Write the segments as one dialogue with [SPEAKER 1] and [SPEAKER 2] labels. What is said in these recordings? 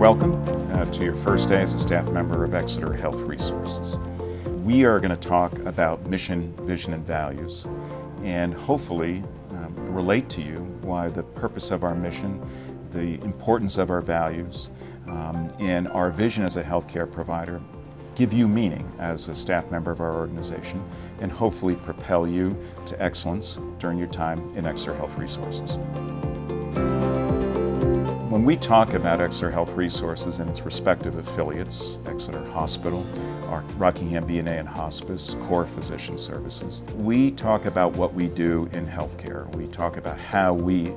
[SPEAKER 1] Welcome to your first day as a staff member of Exeter Health Resources. We are going to talk about mission, vision, and values, and hopefully relate to you why the purpose of our mission, the importance of our values, and our vision as a healthcare provider give you meaning as a staff member of our organization, and hopefully propel you to excellence during your time in Exeter Health Resources. When we talk about Exeter Health Resources and its respective affiliates, Exeter Hospital, our Rockingham VNA and Hospice, Core Physician Services, we talk about what we do in healthcare. We talk about how we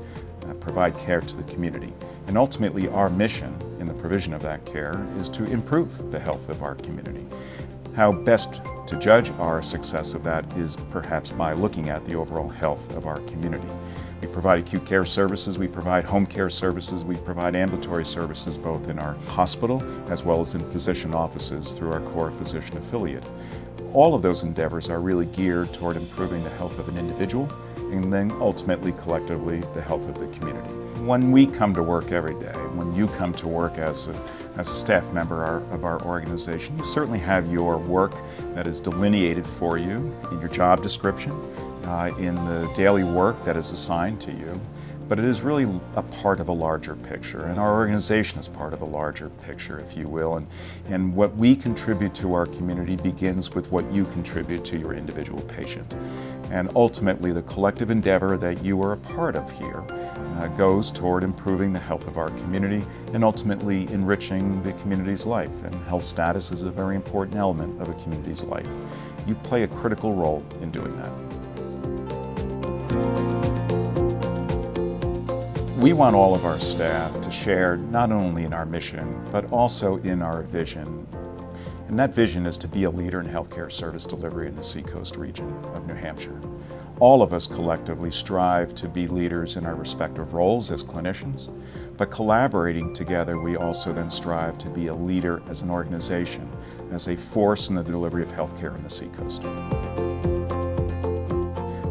[SPEAKER 1] provide care to the community. And ultimately, our mission in the provision of that care is to improve the health of our community. How best to judge our success of that is perhaps by looking at the overall health of our community. We provide acute care services, we provide home care services, we provide ambulatory services both in our hospital as well as in physician offices through our core physician affiliate. All of those endeavors are really geared toward improving the health of an individual and then ultimately, collectively, the health of the community. When we come to work every day, when you come to work as a staff member of our organization, you certainly have your work that is delineated for you in your job description, in the daily work that is assigned to you, but it is really a part of a larger picture, and our organization is part of a larger picture, if you will, and what we contribute to our community begins with what you contribute to your individual patient. And ultimately, the collective endeavor that you are a part of here goes toward improving the health of our community and ultimately enriching the community's life. And health status is a very important element of a community's life. You play a critical role in doing that. We want all of our staff to share not only in our mission, but also in our vision. And that vision is to be a leader in healthcare service delivery in the Seacoast region of New Hampshire. All of us collectively strive to be leaders in our respective roles as clinicians, but collaborating together, we also then strive to be a leader as an organization, as a force in the delivery of healthcare in the Seacoast.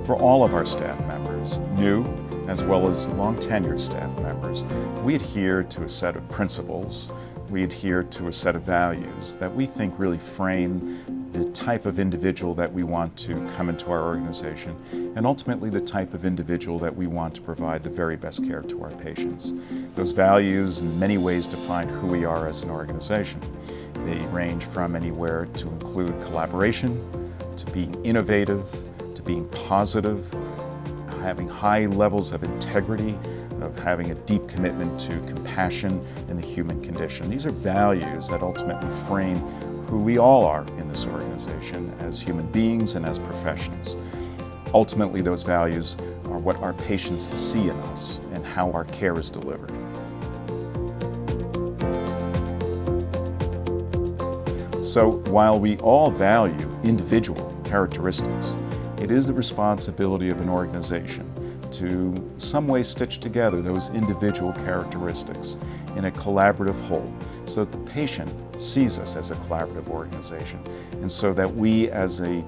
[SPEAKER 1] For all of our staff members, new as well as long-tenured staff members, we adhere to a set of principles, we adhere to a set of values that we think really frame the type of individual that we want to come into our organization, and ultimately the type of individual that we want to provide the very best care to our patients. Those values in many ways define who we are as an organization. They range from anywhere to include collaboration, to being innovative, to being positive, having high levels of integrity, of having a deep commitment to compassion in the human condition. These are values that ultimately frame who we all are in this organization as human beings and as professionals. Ultimately, those values are what our patients see in us and how our care is delivered. So while we all value individual characteristics, it is the responsibility of an organization to some way stitch together those individual characteristics in a collaborative whole so that the patient sees us as a collaborative organization, and so that we as a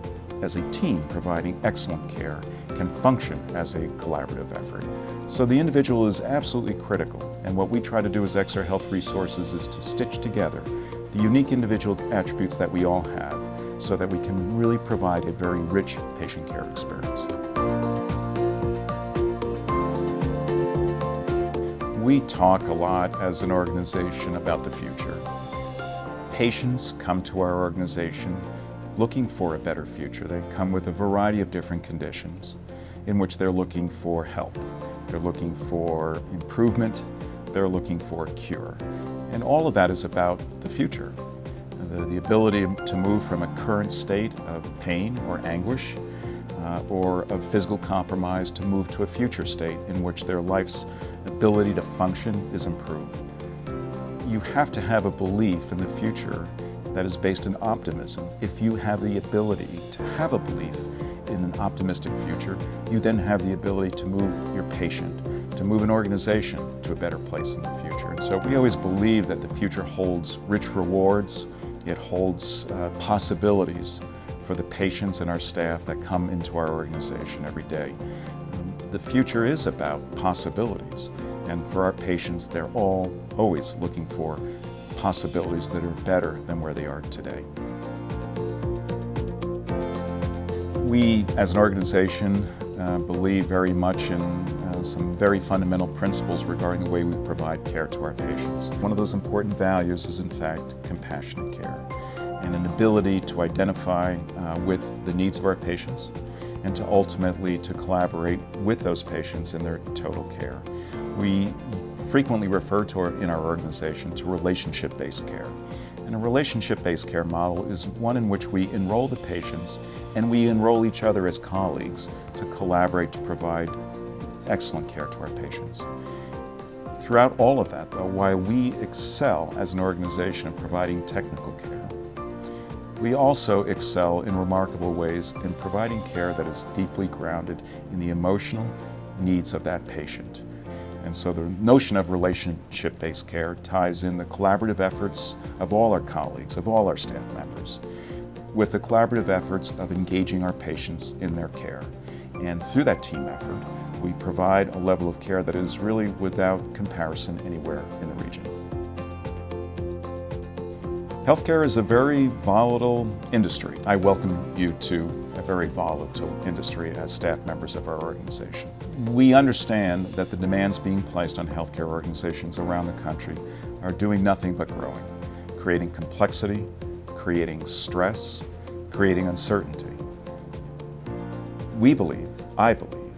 [SPEAKER 1] team providing excellent care can function as a collaborative effort. So the individual is absolutely critical, and what we try to do as Exeter Health Resources is to stitch together the unique individual attributes that we all have so that we can really provide a very rich patient care experience. We talk a lot as an organization about the future. Patients come to our organization looking for a better future. They come with a variety of different conditions in which they're looking for help. They're looking for improvement. They're looking for a cure. And all of that is about the future. The ability to move from a current state of pain or anguish or of physical compromise to move to a future state in which their life's ability to function is improved. You have to have a belief in the future that is based in optimism. If you have the ability to have a belief in an optimistic future, you then have the ability to move your patient, to move an organization to a better place in the future. And so we always believe that the future holds rich rewards. It holds possibilities for the patients and our staff that come into our organization every day. The future is about possibilities. And for our patients, they're all always looking for possibilities that are better than where they are today. We, as an organization, believe very much in some very fundamental principles regarding the way we provide care to our patients. One of those important values is, in fact, compassionate care, and an ability to identify with the needs of our patients and to ultimately to collaborate with those patients in their total care. We frequently refer to in our organization to relationship-based care. And a relationship-based care model is one in which we enroll the patients and we enroll each other as colleagues to collaborate to provide excellent care to our patients. Throughout all of that, though, while we excel as an organization in providing technical care, we also excel in remarkable ways in providing care that is deeply grounded in the emotional needs of that patient. And so the notion of relationship-based care ties in the collaborative efforts of all our colleagues, of all our staff members, with the collaborative efforts of engaging our patients in their care. And through that team effort, we provide a level of care that is really without comparison anywhere in the region. Healthcare is a very volatile industry. I welcome you to a very volatile industry as staff members of our organization. We understand that the demands being placed on healthcare organizations around the country are doing nothing but growing, creating complexity, creating stress, creating uncertainty. We believe, I believe,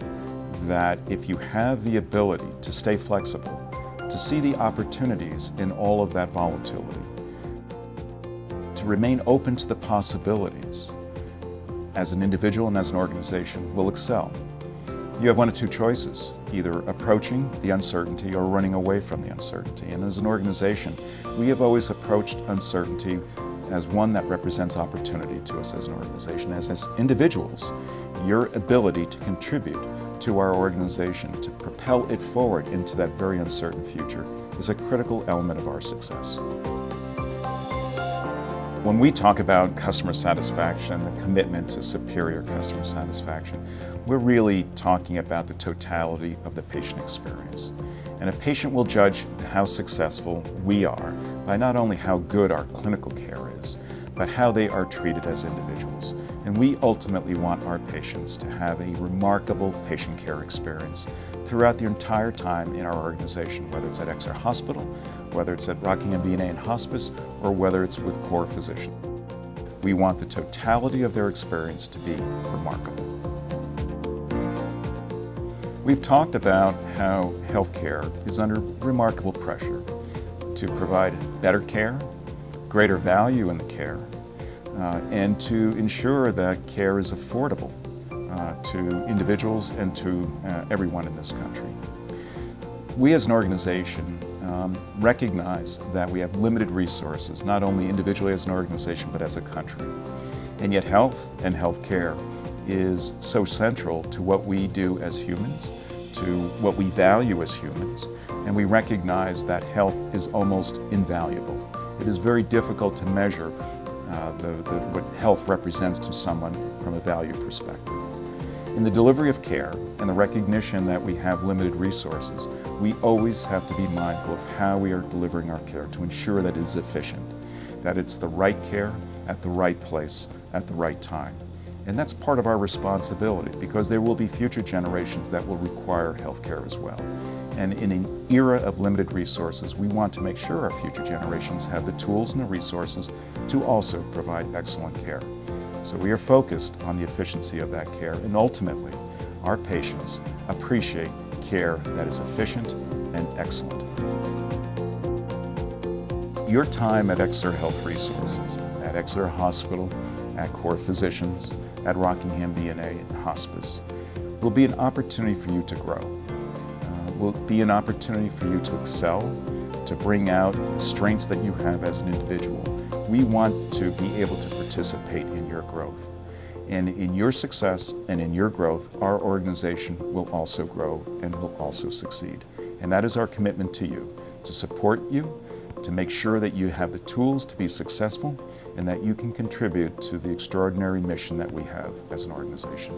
[SPEAKER 1] that if you have the ability to stay flexible, to see the opportunities in all of that volatility, to remain open to the possibilities, as an individual and as an organization, will excel. You have one of two choices, either approaching the uncertainty or running away from the uncertainty. And as an organization, we have always approached uncertainty as one that represents opportunity to us as an organization. As individuals, your ability to contribute to our organization, to propel it forward into that very uncertain future, is a critical element of our success. When we talk about customer satisfaction and the commitment to superior customer satisfaction, we're really talking about the totality of the patient experience. And a patient will judge how successful we are by not only how good our clinical care is, but how they are treated as individuals. And we ultimately want our patients to have a remarkable patient care experience throughout the entire time in our organization, whether it's at Exeter Hospital, whether it's at Rockingham B&A and Hospice, or whether it's with core physicians. We want the totality of their experience to be remarkable. We've talked about how healthcare is under remarkable pressure to provide better care, greater value in the care, and to ensure that care is affordable to individuals and to everyone in this country. We as an organization recognize that we have limited resources, not only individually as an organization, but as a country. And yet health and health care is so central to what we do as humans, to what we value as humans, and we recognize that health is almost invaluable. It is very difficult to measure what health represents to someone from a value perspective. In the delivery of care and the recognition that we have limited resources, we always have to be mindful of how we are delivering our care to ensure that it is efficient, that it's the right care at the right place at the right time. And that's part of our responsibility, because there will be future generations that will require health care as well. And in an era of limited resources, we want to make sure our future generations have the tools and the resources to also provide excellent care. So we are focused on the efficiency of that care, and ultimately, our patients appreciate care that is efficient and excellent. Your time at Exeter Health Resources, at Exeter Hospital, at Core Physicians, at Rockingham B&A and Hospice will be an opportunity for you to grow. Will be an opportunity for you to excel, to bring out the strengths that you have as an individual. We want to be able to participate in your growth. And in your success and in your growth, our organization will also grow and will also succeed. And that is our commitment to you, to support you, to make sure that you have the tools to be successful and that you can contribute to the extraordinary mission that we have as an organization.